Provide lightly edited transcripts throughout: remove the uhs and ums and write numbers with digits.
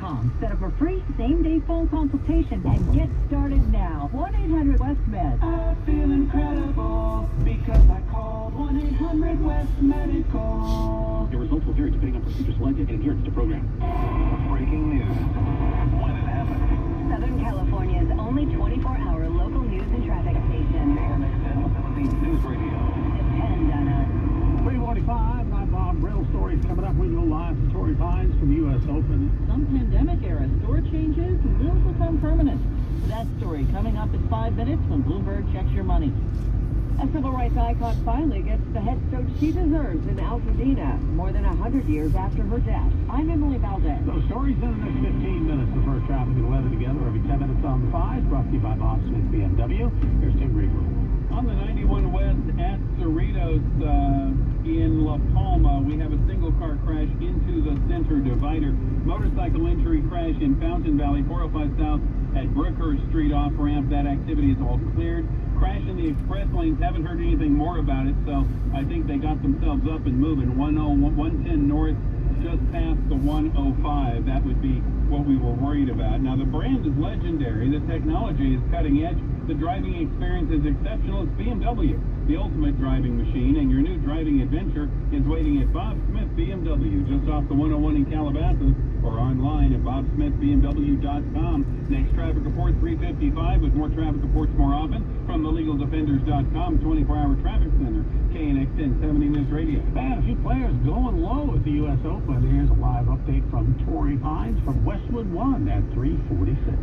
glendora.com. Set up a free same-day phone consultation and get started now. 1-800-WEST-MED. I feel incredible because I called 1-800-WEST-MEDICAL. Your results will vary depending on procedure selected and adherence to program. Breaking news. When it happened. Southern California's only 24-hour local news and traffic station. KNXN News Radio. Depend on us. 345, I'm Bob. Rail stories coming up. We go live to Torrey Pines for the U.S. Open. Some pandemic-era store changes will become permanent. That story coming up in 5 minutes when Bloomberg checks your money. A civil rights icon finally gets the head coach she deserves in Altadena, more than 100 years after her death. I'm Emily Valdez. Those stories in the next 15 minutes. The first traffic and weather together every 10 minutes on the 5, brought to you by Bob Smith BMW. Here's Tim Greenberg. On the 91 West at Cerritos in La Palma, we have a single car crash into the center divider. Motorcycle injury crash in Fountain Valley, 405 South at Brookhurst Street off-ramp. That activity is all cleared. Crash in the express lanes, haven't heard anything more about it, so I think they got themselves up and moving. 110 north, just past the 105. That would be what we were worried about. Now, the brand is legendary. The technology is cutting edge. The driving experience is exceptional. It's BMW, the ultimate driving machine, and your new driving adventure is waiting at Bob Smith BMW, just off the 101 in Calabasas, or online at bobsmithbmw.com. Next traffic report, 3:55, with more traffic reports more often from thelegalDefenders.com 24-hour traffic center, KNX 1070 News Radio. And a few players going low at the U.S. Open. Here's a live update from Torrey Pines from Westwood One at 3:46.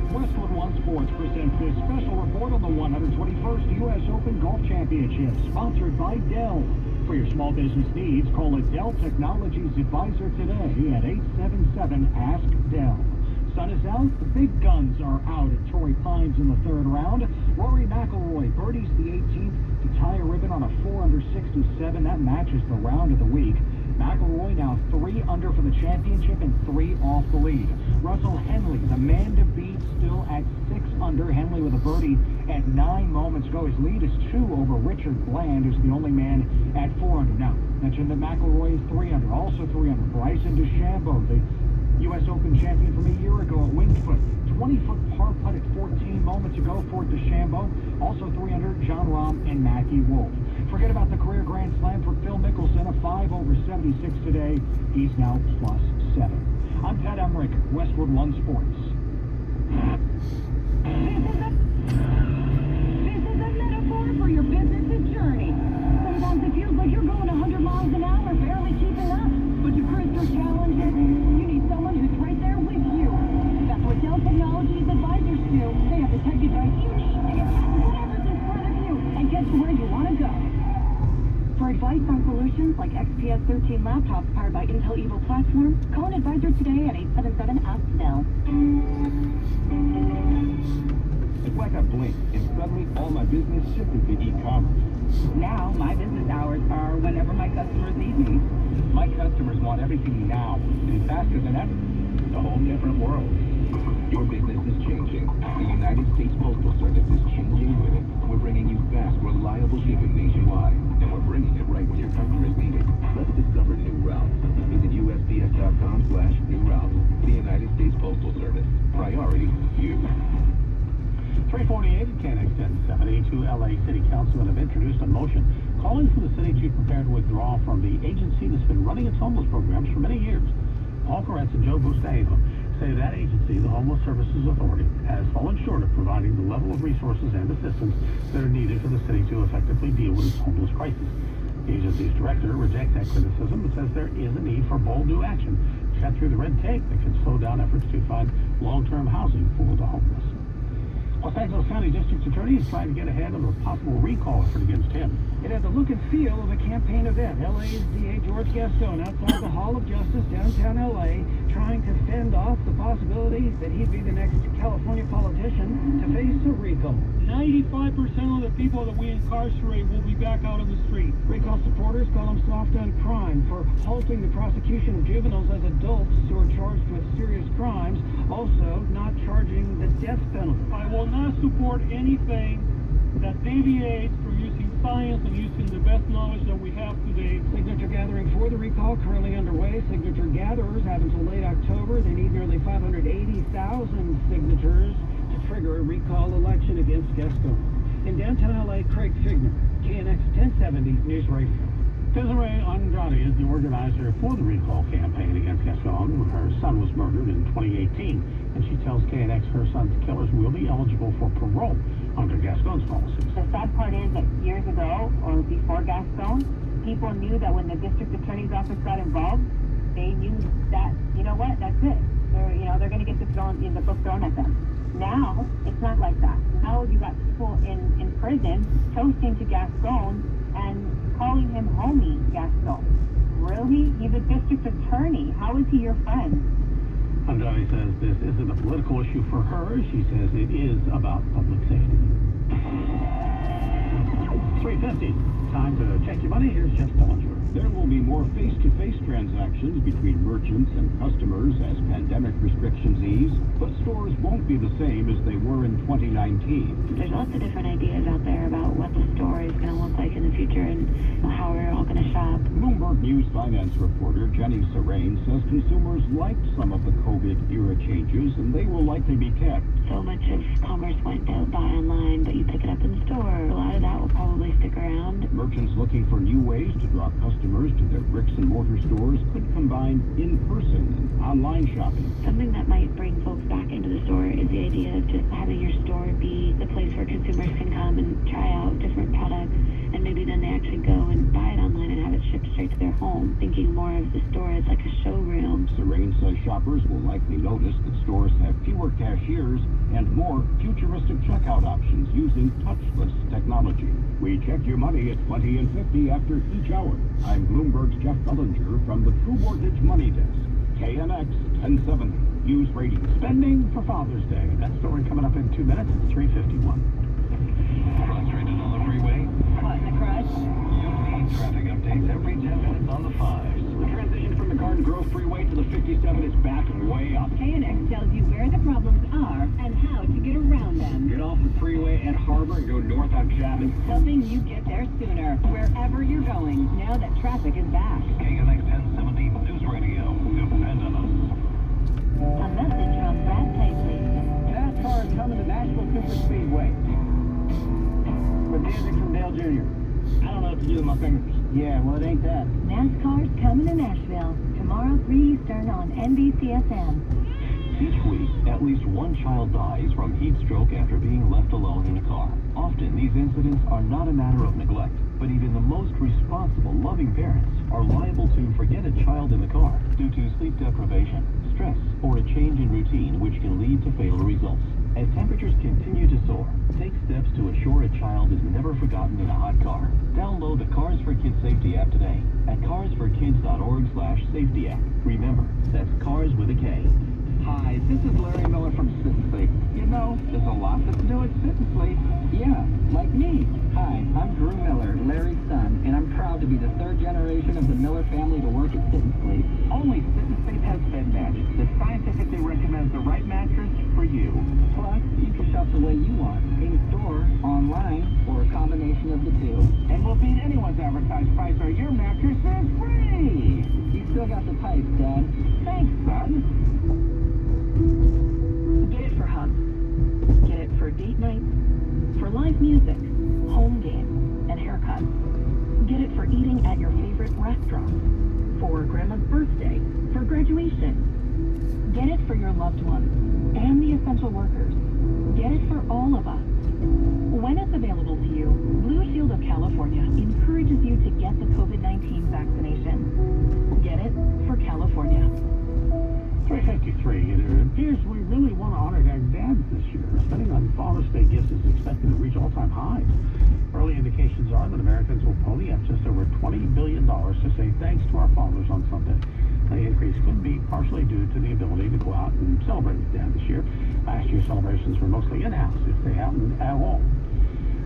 Westwood One Sports presents this special report on the 121st U.S. Open Golf Championship, sponsored by Dell. For your small business needs, call a Dell Technologies advisor today at 877-ASK-DELL. Sun is out, the big guns are out at Torrey Pines in the third round. Rory McIlroy birdies the 18th to tie a ribbon on a 4-under-67. That matches the round of the week. McIlroy now 3 under for the championship and 3 off the lead. Russell Henley, the man to beat, still at 6 under. Henley with a birdie at 9 moments ago. His lead is 2 over Richard Bland, who's the only man at 4 under. Now, mentioned that McIlroy is 3 under. Also 3 under. Bryson DeChambeau, the U.S. Open champion from a year ago at Winged Foot. 20-foot par putt at 14 moments ago for DeChambeau. Also 3 under, John Rahm and Mackie Wolf. Forget about the career Grand Slam for Phil Mickelson, a 5 over 76 today. He's now plus 7. I'm Ted Emmerich, Westwood One Sports. This is a metaphor for your business's journey. Sometimes it feels like you're going 100 miles an hour, barely keeping up. But to cruise through challenges, you need someone who's right there with you. That's what Dell Technologies advisors do. They have the tech advice you need to get past whatever's in front of you and get to where you want to go. For advice on solutions like XPS 13 laptops powered by Intel Evo platforms, call an advisor today at 877-ASK-DELL. It's like a blink, and suddenly all my business shifted to e-commerce. Now, my business hours are whenever my customers need me. My customers want everything now, and faster than ever. It's a whole different world. Your business is changing. The United States Postal Service is changing with it. We're bringing you fast, reliable shipping nationwide, and we're bringing it right where your customers need it. Let's discover new routes. Visit USPS.com/new routes. The United States Postal Service. Priority, you. 348 at KNX 1070. 2 LA City Councilmen have introduced a motion calling for the city to prepare to withdraw from the agency that's been running its homeless programs for many years. Paul Koretz and Joe Bustaido say that agency, the Homeless Services Authority, has fallen short of providing the level of resources and assistance that are needed for the city to effectively deal with its homeless crisis. The agency's director rejects that criticism but says there is a need for bold new action to cut through the red tape that can slow down efforts to find long-term housing for the homeless. Los Angeles County District Attorney is trying to get ahead of a possible recall effort against him. It had the look and feel of a campaign event. LA's DA George Gaston outside the Hall of Justice downtown LA, trying to fend off the possibility that he'd be the next California politician to face a recall. 95% of the people that we incarcerate will be back out on the street. Recall supporters call him soft on crime for halting the prosecution of juveniles as adults who are charged with serious crimes, also not charging the death penalty. I will not support anything that deviates from using science and using the best knowledge that we have today. Signature gathering for the recall currently underway. Signature gatherers have until late October. They need nearly 580,000 signatures to trigger a recall election against Gascon. In downtown LA, Craig Figner, KNX 1070 News Radio. Desiree Andrade is the organizer for the recall campaign against Gascon. Her son was murdered in 2018, and she tells KNX her son's killers will be eligible for parole under Gascon's policies. The sad part is that years ago, or before Gascon, people knew that when the district attorney's office got involved, they knew that, you know what, that's it. They're going to get the book thrown at them. Now, it's not like that. Now you got people in prison toasting to Gascon and calling him homie Gascon. Really? He's a district attorney. How is he your friend? Andrade says this isn't a political issue for her. She says it is about public safety. 3:50. Time to check your money. Here's Jeff Bellinger. There will be more face-to-face transactions between merchants and customers as pandemic restrictions ease, but stores won't be the same as they were in 2019. There's lots of different ideas out there about what the store is going to look like in the future and how we're all going to shop. Bloomberg News finance reporter Jenny Serrain says consumers liked some of the COVID-era changes, and they will likely be kept. So much of commerce went to buy online, but you pick it up in store. A lot of that will probably stick around. Merchants looking for new ways to draw customers to their bricks and mortar stores could combine in-person and online shopping. Something that might bring folks back into the store is the idea of just having your store be the place where consumers can come and try out different products, and maybe then they actually go and buy it online and have it shipped straight to their home, thinking more of the store as like a showroom. Serrain says shoppers will likely notice that stores have fewer cashiers and more futuristic checkout options using touchless technology. We check your money at 20 and 50 after each hour. I'm Bloomberg's Jeff Bellinger from the True Mortgage Money Desk. KNX 1070 News Radio. Spending for Father's Day. That story coming up in 2 minutes. It's 3:51. Frustrated on the freeway? Caught in a crush? You need traffic updates every 10 minutes on the 5s. The transition from the Garden Grove Freeway to the 57 is back and way up. KNX tells you where the problems are and how to get around them. Get off the freeway at Harbor and go north on Chapman. Helping you get there sooner, wherever you're going, now that traffic is back. KNX 1070 News Radio. Depend on us. A message from Brad Paisley. NASCAR is coming to Nashville Super Speedway. With music from Dale Jr. I don't know what to do with my fingers. Yeah, well, it ain't that. NASCAR's coming to Nashville. Tomorrow, 3 Eastern on NBCSN. Each week, at least one child dies from heat stroke after being left alone in a car. Often, these incidents are not a matter of neglect, but even the most responsible, loving parents are liable to forget a child in the car due to sleep deprivation, stress, or a change in routine which can lead to fatal results. As temperatures continue to soar, take steps to assure a child is never forgotten in a hot car. Download the Cars for Kids Safety app today at carsforkids.org/safety app. Remember, that's cars with a K. Hi, this is Larry Miller from Sit and Sleep. You know, there's a lot to do at Sit and Sleep. Yeah, like me. Hi, I'm Drew Miller, Larry's son, and I'm proud to be the third generation of the Miller family to work at Sit and Sleep. Only Sit and Sleep has Bed Match that scientifically recommends the right mattress for you. Plus, you can shop the way you want, in-store, online, or a combination of the two. And we'll beat anyone's advertised price or your mattress is free! You still got the pipes, Dad. Thanks, son. Get it for hugs. Get it for date nights, for live music, home games, and haircuts. Get it for eating at your favorite restaurant, for grandma's birthday, for graduation. Get it for your loved ones and the essential workers. Get it for all of us. When it's available to you, Blue Shield of California encourages you to get the COVID-19 vaccination. Get it for California. 3:53. It appears we really want to honor our dads this year. Spending on Father's Day gifts is expected to reach all-time highs. Early indications are that Americans will pony up just over $20 billion to say thanks to our fathers on Sunday. The increase could be partially due to the ability to go out and celebrate with Dad this year. Last year's celebrations were mostly in-house, if they happened at all.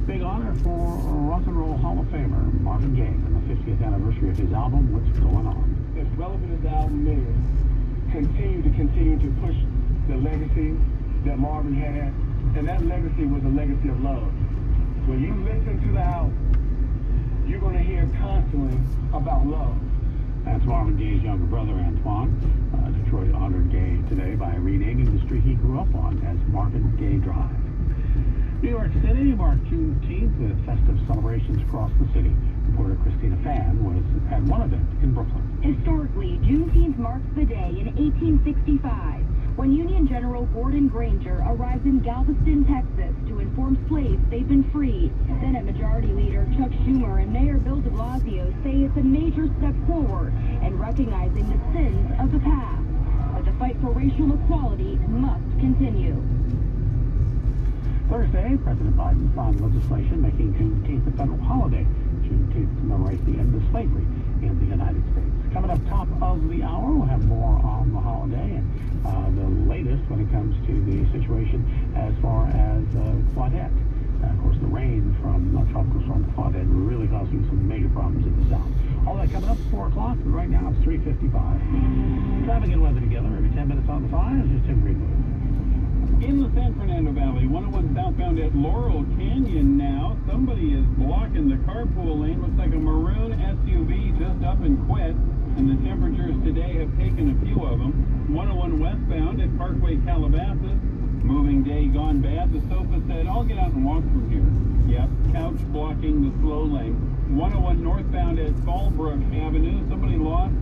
Big honor for Rock and Roll Hall of Famer Marvin Gaye on the 50th anniversary of his album, What's Going On. As relevant as the album is, continue to push the legacy that Marvin had, and that legacy was a legacy of love. When you listen to the album, you're going to hear constantly about love. That's Marvin Gaye's younger brother, Antoine. Detroit honored Gaye today by renaming the street he grew up on as Marvin Gaye Drive. New York City marked Juneteenth with festive celebrations across the city. Reporter Christina Fan was at one event in Brooklyn. Historically, Juneteenth marks the day in 1865 when Union General Gordon Granger arrives in Galveston, Texas to inform slaves they've been freed. Senate Majority Leader Chuck Schumer and Mayor Bill de Blasio say it's a major step forward in recognizing the sins of the past. But the fight for racial equality must continue. Thursday, President Biden signed legislation making Juneteenth a federal holiday. Juneteenth commemorates the end of slavery in the United States. Coming up top of the hour, we'll have more on the holiday and the latest when it comes to the situation as far as Claudette. Of course, the rain from Tropical Storm Claudette really causing some major problems in the south. All that coming up at 4 o'clock, but right now it's 3:55. Traffic and weather together every 10 minutes on the 5. This is Tim Greenwood. In the San Fernando Valley, 101 southbound at Laurel Canyon now. Somebody is blocking the carpool lane. Looks like a maroon SUV just up and quit. And the temperatures today have taken a few of them. 101 westbound at Parkway Calabasas. Moving day gone bad. The sofa said, I'll get out and walk from here. Yep, couch blocking the slow lane. 101 northbound at Fallbrook Avenue. Somebody lost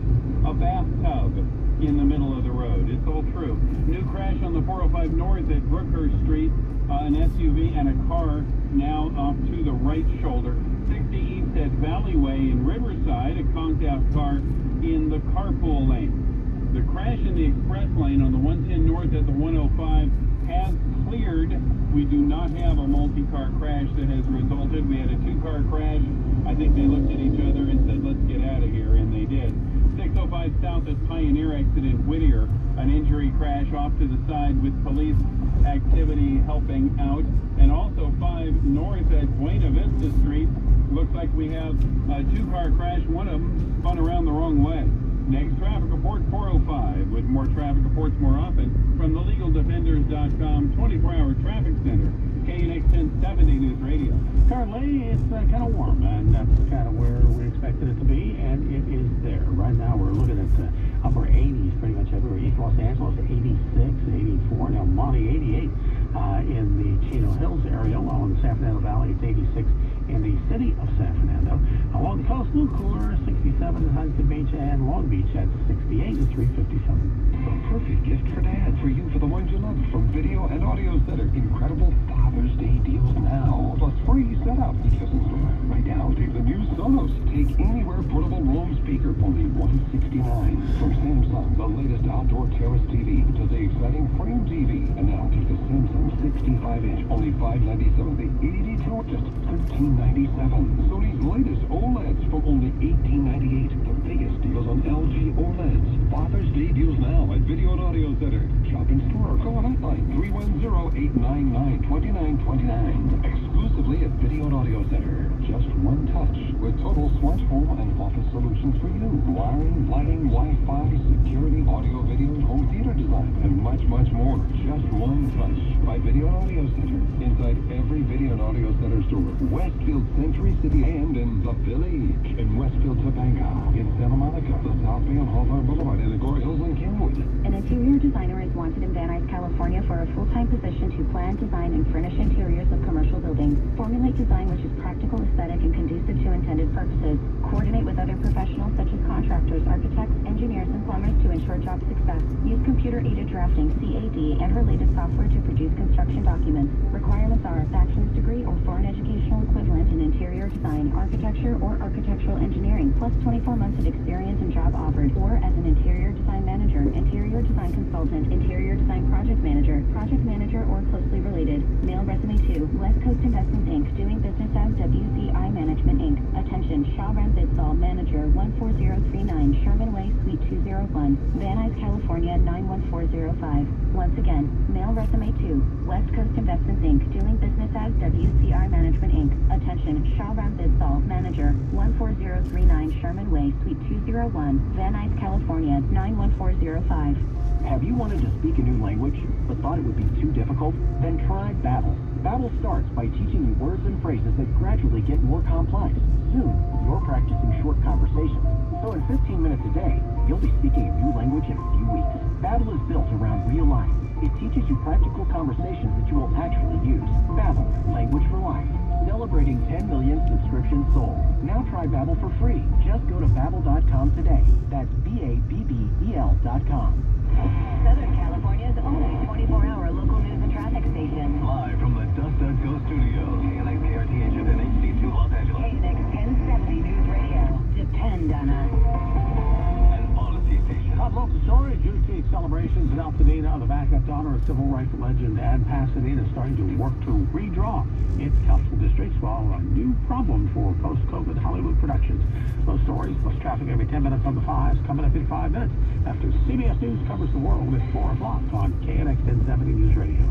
a bathtub in the middle of the road. It's all true. New crash on the 405 north at Brookhurst Street. An SUV and a car now off to the right shoulder. 60 east at Valleyway in Riverside. A conked out car in the carpool lane. The crash in the express lane on the 110 north at the 105 has cleared. We do not have a multi-car crash that has resulted. We had a 2-car crash. I think they looked at each other and said, let's get out of here, and they did. 605 south at Pioneer exit in Whittier. An injury crash off to the side with police activity helping out. And also 5 north at Buena Vista Street. Looks like we have a 2-car crash. One of them spun around the wrong way. Next traffic report, 405, with more traffic reports more often from the LegalDefenders.com 24-hour traffic center, KNX 1070 News Radio. Currently, it's kind of warm, and that's kind of where we expected it to be, and it is there. Right now, we're looking at upper 80s pretty much everywhere. East Los Angeles, 86, 84, now Monty, 88 in the Chino Hills area. While in the San Fernando Valley, it's 86 in the city of San Fernando. Along the coast, a little cooler, 67 at Huntington Beach, and Long Beach at 68 and 357. The perfect gift for dad, for you, for the ones you love, from Video and Audio Center. Incredible Father's Day deals now, plus free setup. Just in store right now. Take the new Sonos. Take Anywhere portable roam speaker, only $169. From Samsung, the latest outdoor terrace TV to the exciting Frame TV. And now take the Samsung 65-inch, only $597. The 82, just $1397. Sony's latest OLEDs for only $1898. The biggest deals on LG OLEDs. Father's Day deals now at Video and Audio Center. Shop in store or call a hotline 310-899-2929. Exclusively at Video and Audio Center. Just one touch with total smart home and office solutions for you. Wiring, lighting, Wi-Fi, security, audio, video, home theater design, and much, much more. Just one touch by Video and Audio Center. Inside every Video and Audio Center store. Westfield, Century City, and in The Village. In Westfield, Topanga. In Santa Monica, the South Bay on Hawthorne Boulevard, and Agora Hills and Kenwood. An interior designer is wanted in Van Nuys, California for a full-time position to plan, design, and furnish interiors of commercial buildings. Formulate design which is practical, aesthetic, and conducive to intended purposes. Coordinate with other professionals such as contractors, architects, engineers, and plumbers to ensure job success. Use computer-aided drafting, CAD, and related software to produce construction documents. Requirements are a bachelor's degree or foreign educational equivalent in interior design, architecture, or architectural engineering, plus 24 months of experience and job offered, or as an interior design manager, interior design consultant, interior design project manager, or closely related. Mail resume to West Coast Investments, Inc., doing business as WCI Management, Inc. Attention, Shaw Ram Bidsall, Manager, 14039, Sherman Way, Suite 201, Van Nuys, California, 91405. Once again, mail resume to West Coast Investments, Inc., doing business as WCI Management, Inc. Attention, Shaw Ram Bidsall, Manager, 14039, Sherman Way, Suite 201, Van Nuys, California, 91405. Have you wanted to speak a new language, but thought it would be too difficult? Then try Babbel. Babbel starts by teaching you words and phrases that gradually get more complex. Soon, you're practicing short conversations. So in 15 minutes a day, you'll be speaking a new language in a few weeks. Babbel is built around real life. It teaches you practical conversations that you will actually use. Babbel, language for life. Celebrating 10 million subscriptions sold. Now try Babbel for free. Just go to Babbel.com today. That's BABBEL.com. Southern California's only 24-hour local news and traffic station. Live from the DustDustGo studios, KNX KRTH and HD2 Los Angeles. KNX 1070 News Radio. Depend on us. An Odyssey station. Hot local story, Juneteenth celebrations in Altadena on the backup to honor a civil rights legend, and Pasadena starting to work to redraw its cultural districts, while a new problem for post-COVID Hollywood productions. Those stories plus traffic every 10 minutes on the 5s coming up in 5 minutes after CBS News covers the world at 4 o'clock on KNX 1070 News Radio.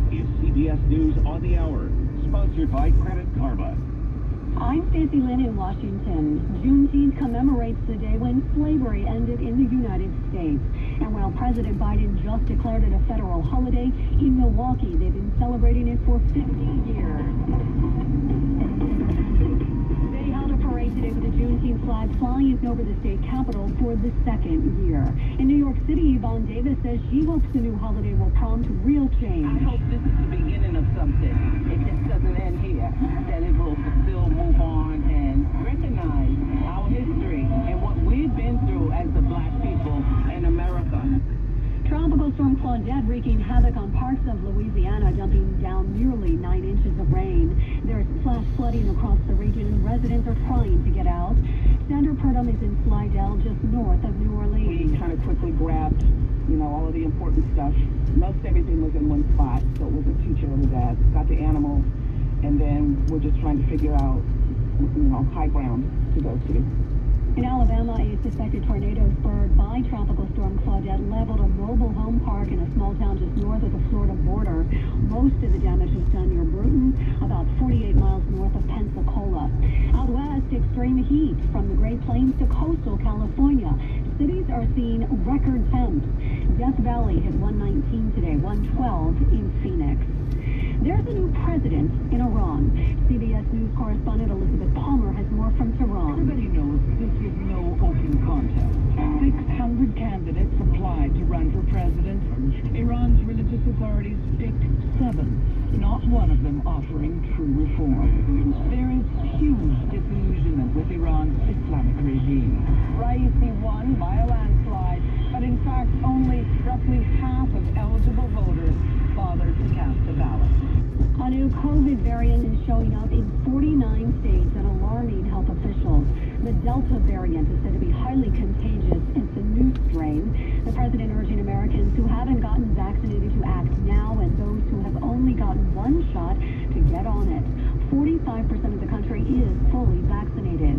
This is CBS News on the Hour, sponsored by Credit Karma. I'm Stacey Lynn in Washington. Juneteenth commemorates the day when slavery ended in the United States. And while President Biden just declared it a federal holiday, in Milwaukee they've been celebrating it for 50 years. They held a parade today with the Juneteenth flag flying over the state capitol for the second year. In New York City, Yvonne Davis says she hopes the new holiday will prompt real change. I hope this is the beginning of something. It just doesn't end here. That it will still move on and recognize our history and what we've been through as the black people in America. Tropical storm Claudette wreaking havoc on parts of Louisiana, dumping down nearly 9 inches of rain. There's flash flooding across the region, and residents are trying to get out. Sandra Purdom is in Slidell, just north of New Orleans. We kind of quickly grabbed, all of the important stuff. Most everything was in one spot, so it was a teacher and dad. Got the animals, and then we're just trying to figure out, high ground to go to. In Alabama, a suspected tornado spurred by Tropical Storm Claudette leveled a mobile home park in a small town just north of the Florida border. Most of the damage was done near Bruton, about 48 miles north of Pensacola. Out west, extreme heat from the Great Plains to coastal California. Cities are seeing record temps. Death Valley hit 119 today, 112 in Phoenix. There's a new president in Iran. CBS News correspondent Elizabeth Palmer has more from Tehran. Everybody knows this is no open contest. 600 candidates applied to run for president. Iran's religious authorities picked 7, not one of them offering true reform. There is huge disillusionment with Iran's Islamic regime. Raisi won by a landslide, but in fact only roughly half of eligible voters bothered to cast a ballot. A new COVID variant is showing up in 49 states and alarming health officials. The Delta variant is said to be highly contagious. It's a new strain. The president urging Americans who haven't gotten vaccinated to act now, and those who have only gotten one shot to get on it. 45% of the country is fully vaccinated.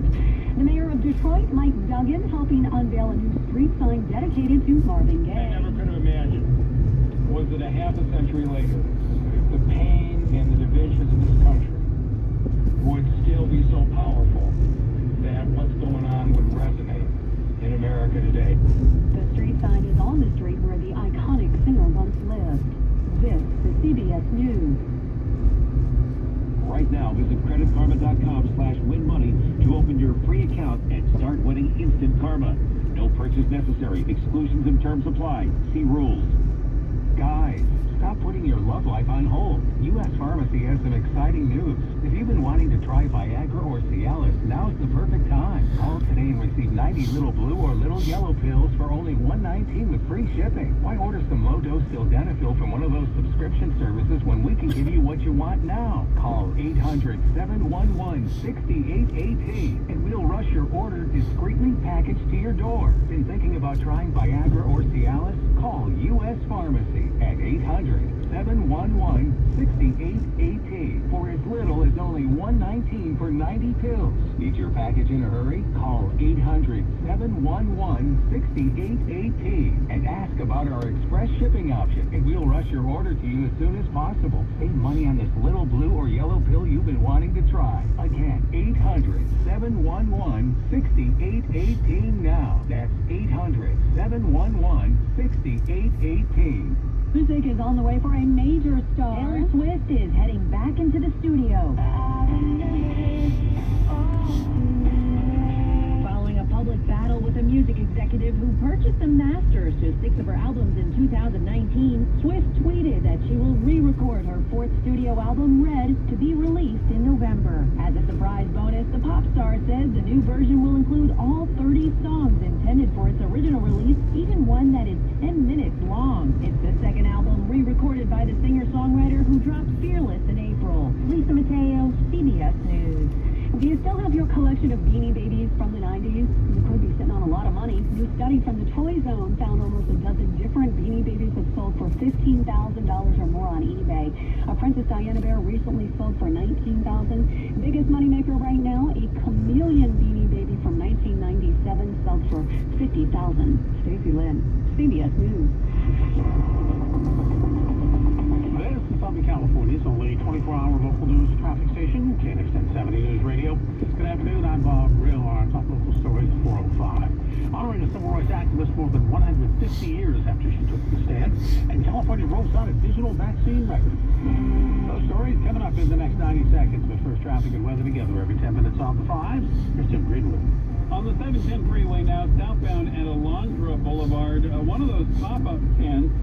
The mayor of Detroit, Mike Duggan, helping unveil a new street sign dedicated to Marvin Gaye. I never could have imagined. Was it a half a century later? The pain and the divisions of this country would still be so powerful that what's going on would resonate in America today. The street sign is on the street where the iconic singer once lived. This is CBS News. Right now, visit creditkarma.com/winmoney to open your free account and start winning instant karma. No purchase necessary. Exclusions and terms apply. See rules. Guys, stop putting your love life on hold. U.S. Pharmacy has some exciting news. If you've been wanting to try Viagra or Cialis, now's the perfect time. Call today and receive 90 little blue or little yellow pills for only $119 with free shipping. Why order some low-dose sildenafil from one of those subscription services when we can give you what you want now? Call 800-711-6818 and we'll rush your order discreetly packaged to your door. Been thinking about trying Viagra or Cialis? Call U.S. Pharmacy at 800-711-6818 for as little as only $119 for 90 pills. Need your package in a hurry? Call 800-711-6818 and ask about our express shipping option, and we'll rush your order to you as soon as possible. Save money on this little blue or yellow pill you've been wanting to try. Again, 800-711-6818 now. That's 800 711-6818. Music is on the way for a major star. Taylor Swift is heading back into the studio. Following a public battle with a music executive who purchased the masters to 6 of her albums in 2019, Swift tweeted that she will re-record her 4th studio album, Red, to be released in November. As a surprise bonus, the pop star said the new version will include all 30 songs intended for its original release, even one that is 10 minutes long. It's the second album re-recorded by the singer-songwriter who dropped Fearless in April. Lisa Mateo, CBS News. Do you still have your collection of Beanie Babies from the 90s? You could be sitting on a lot of money. New study from the Toy Zone found almost a dozen different Beanie Babies have sold for $15,000 or more on eBay. A Princess Diana Bear recently sold for $19,000. Biggest moneymaker right now, a chameleon Beanie Baby from 1997 sold for $50,000. Stacey Lynn, CBS News. This is Southern California's only 24-hour local news traffic station, KNX 1070 News Radio. Good afternoon, I'm Bob Brill. Our top local stories at 4:05. Honoring a civil rights activist more than 150 years after she took the stand, and California rolls out a digital vaccine record. Those stories coming up in the next 90 seconds, but first traffic and weather together every 10 minutes on the 5. Here's Tim Greenwood. On the 710 freeway now, southbound at Alondra Boulevard, one of those pop-up tents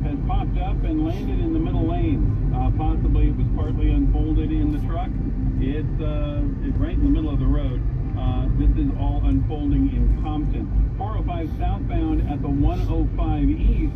has popped up and landed in the middle lane. Possibly it was partly unfolded in the truck. It's right in the middle of the road. This is all unfolding in Compton. 405 southbound at the 105 east.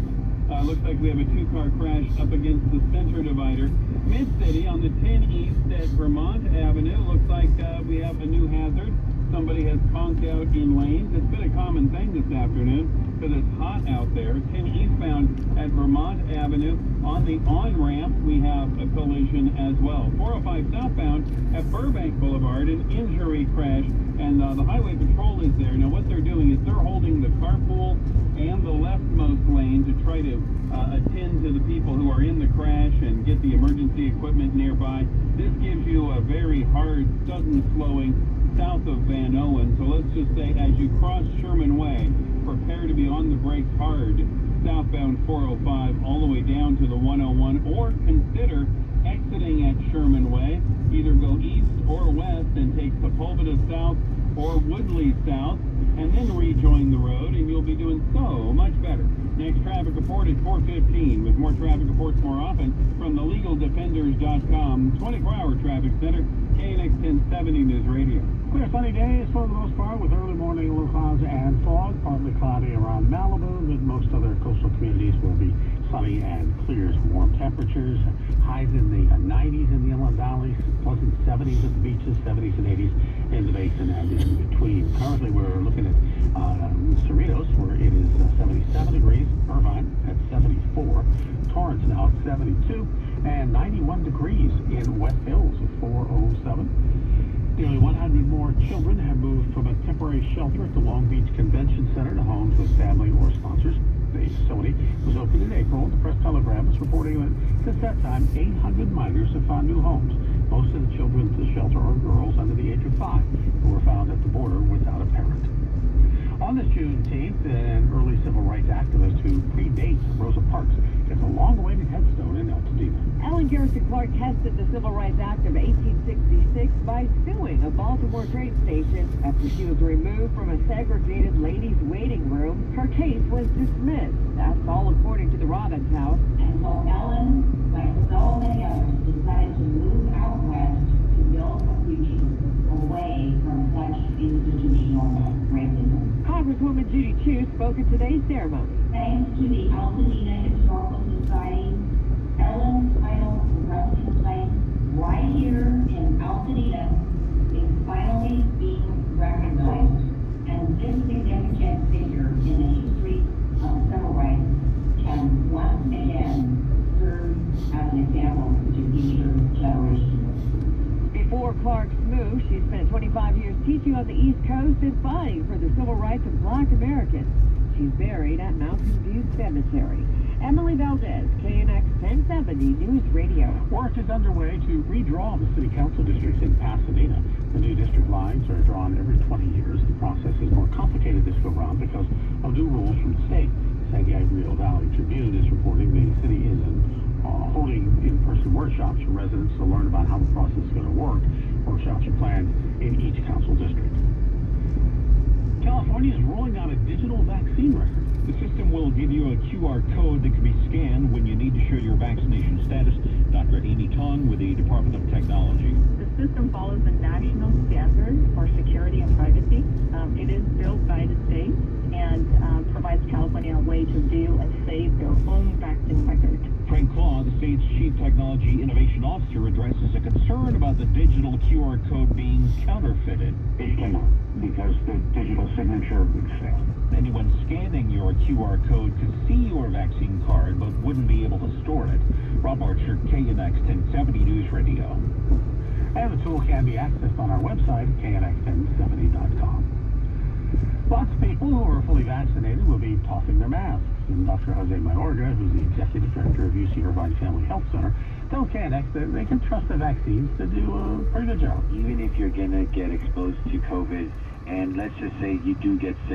Looks like we have a 2-car crash up against the center divider. Mid-City on the 10 east at Vermont Avenue. Looks like we have a new hazard. Somebody has conked out in lanes. It's been a common thing this afternoon because it's hot out there. 10 eastbound at Vermont Avenue. On the on-ramp, we have a collision as well. 405 southbound at Burbank Boulevard, an injury crash, and the highway patrol is there. Now, what they're doing is they're holding the carpool and the leftmost lane to try to attend to the people who are in the crash and get the emergency equipment nearby. This gives you a very hard, sudden slowing south of Van Owen. So let's just say as you cross Sherman Way, prepare to be on the brakes hard southbound 405 all the way down to the 101, or consider exiting at Sherman Way. Either go east or west and take Sepulveda south or Woodley south and then rejoin the road, and you'll be doing so much better. Next traffic report is 4:15 with more traffic reports more often from the LegalDefenders.com 24-hour traffic center, KNX 1070 News Radio. Clear sunny days for the most part with early morning low clouds and fog. Partly cloudy around Malibu, but most other coastal communities will be sunny and clear. Warm temperatures, highs in the 90s in the Inland Valleys, pleasant 70s at the beaches, 70s and 80s in the basin and in between. Currently we're looking at Cerritos, where it is 77 degrees, Irvine at 74, Torrance now at 72, and 91 degrees in West Hills at 407. Nearly 100 more children have moved from a temporary shelter at the Long Beach Convention Center to homes with family or sponsors. The facility was opened in April. The Press Telegram is reporting that since that time, 800 minors have found new homes. Most of the children at the shelter are girls under the age of 5 who were found at the border without a parent. On this Juneteenth, an early civil rights activist who predates Rosa Parks gets a long-awaited headstone in Altadena. Ellen Garrison Clark tested the Civil Rights Act of 1866 by suing a Baltimore train station after she was removed from a segregated ladies' waiting room. Her case was dismissed. That's all according to the Robbins House. And so Ellen, like so many others, decided to move out west to build a future away from such institutional racism. Congresswoman Judy Chu spoke at today's ceremony. Thanks to the Altadena Historical Society, Ellen's title resting place right here in Altadena is finally being recognized. And this significant figure in the history of civil rights can once again serve as an example to future generations. Before Clark's move, she spent 25 years teaching on the East Coast and fighting for the civil rights of Black Americans. She's buried at Mountain View Cemetery. Emily Valdez, KNX 1070 News Radio. Work is underway to redraw the city council districts in Pasadena. The new district lines are drawn every 20 years. The process is more complicated this go round because of new rules from the workshops for residents to learn about how the process is going to work. Workshops are planned in each council district. California is rolling out a digital vaccine record. The system will give you a QR code that can be scanned when you need to show your vaccination status. Dr. Amy Tong with the Department of Technology. The system follows the national standard for security and privacy. It is built by the state and provides California a way to view and save their own vaccine record. Frank Claw, the state's Chief Technology Innovation Officer, addresses a concern about the digital QR code being counterfeited. It cannot, because the digital signature would fail. Anyone scanning your QR code could see your vaccine card, but wouldn't be able to store it. Rob Archer, KNX 1070 News Radio. And the tool can be accessed on our website, knx1070.com. Lots of people who are fully vaccinated will be tossing their masks. And Dr. Jose Mayorga, who's the Executive Director of UC Irvine Family Health Center, tells KNX that they can trust the vaccines to do a pretty good job. Even if you're going to get exposed to COVID, and let's just say you do get sick,